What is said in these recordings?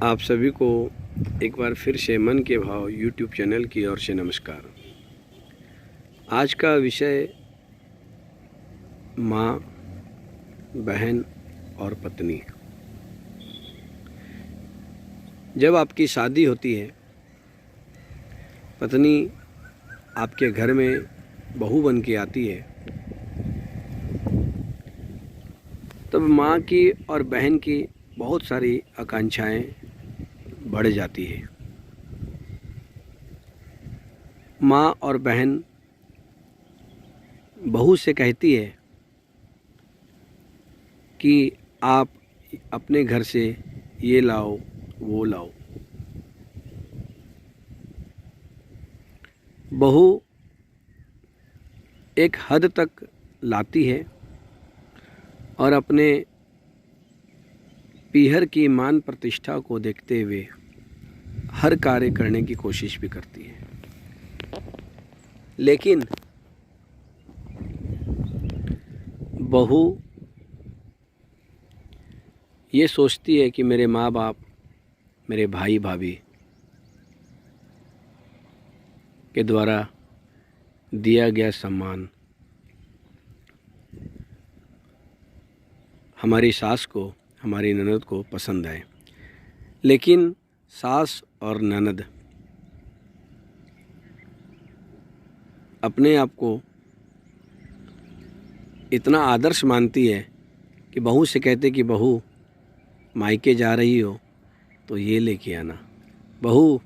आप सभी को एक बार फिर से मन के भाव यूट्यूब चैनल की ओर से नमस्कार। आज का विषय माँ, बहन और पत्नी। जब आपकी शादी होती है, पत्नी आपके घर में बहू बन के आती है, तब माँ की और बहन की बहुत सारी आकांक्षाएं बढ़ जाती है। माँ और बहन बहू से कहती है कि आप अपने घर से ये लाओ वो लाओ। बहू एक हद तक लाती है और अपने पीहर की मान प्रतिष्ठा को देखते हुए हर कार्य करने की कोशिश भी करती है, लेकिन बहू ये सोचती है कि मेरे माँ बाप, मेरे भाई भाभी के द्वारा दिया गया सम्मान हमारी सास को, हमारी ननद को पसंद आए। लेकिन सास और ननद अपने आप को इतना आदर्श मानती है कि बहू से कहते कि बहू मायके जा रही हो तो ये लेके आना, बहू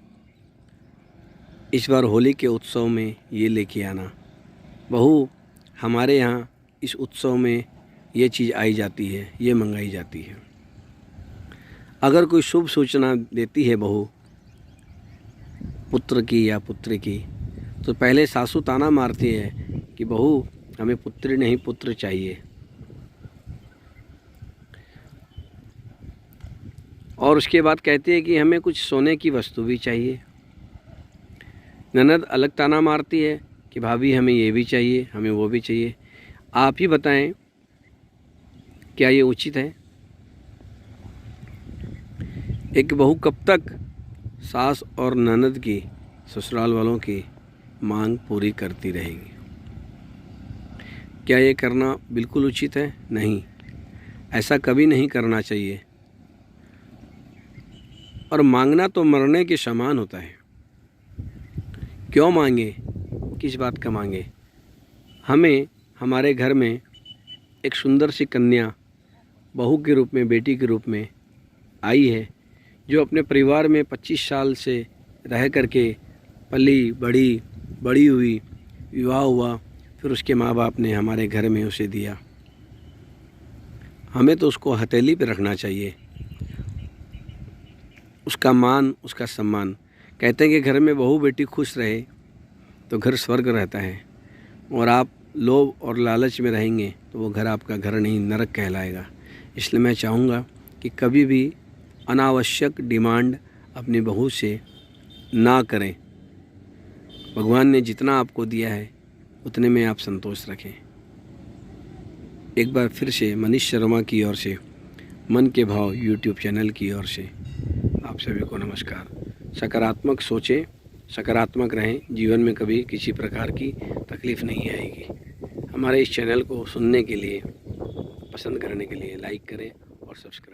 इस बार होली के उत्सव में ये लेके आना, बहू हमारे यहाँ इस उत्सव में ये चीज़ आई जाती है, ये मंगाई जाती है। अगर कोई शुभ सूचना देती है बहू पुत्र की या पुत्री की, तो पहले सासू ताना मारती है कि बहू हमें पुत्री नहीं पुत्र चाहिए, और उसके बाद कहती है कि हमें कुछ सोने की वस्तु भी चाहिए। ननद अलग ताना मारती है कि भाभी हमें ये भी चाहिए, हमें वो भी चाहिए। आप ही बताएं, क्या ये उचित है? एक बहू कब तक सास और ननद की, ससुराल वालों की मांग पूरी करती रहेगी? क्या ये करना बिल्कुल उचित है? नहीं, ऐसा कभी नहीं करना चाहिए। और मांगना तो मरने के समान होता है। क्यों मांगे? किस बात का मांगे? हमें हमारे घर में एक सुंदर सी कन्या बहू के रूप में, बेटी के रूप में आई है, जो अपने परिवार में 25 साल से रह करके पली बड़ी हुई, विवाह हुआ, फिर उसके माँ बाप ने हमारे घर में उसे दिया। हमें तो उसको हथेली पे रखना चाहिए, उसका मान, उसका सम्मान। कहते हैं कि घर में बहू बेटी खुश रहे तो घर स्वर्ग रहता है, और आप लोभ और लालच में रहेंगे तो वो घर आपका घर नहीं, नरक कहलाएगा। इसलिए मैं चाहूँगा कि कभी भी अनावश्यक डिमांड अपनी बहू से ना करें। भगवान ने जितना आपको दिया है उतने में आप संतोष रखें। एक बार फिर से मनीष शर्मा की ओर से, मन के भाव यूट्यूब चैनल की ओर से आप सभी को नमस्कार। सकारात्मक सोचें, सकारात्मक रहें, जीवन में कभी किसी प्रकार की तकलीफ़ नहीं आएगी। हमारे इस चैनल को सुनने के लिए, पसंद करने के लिए लाइक करें और सब्सक्राइब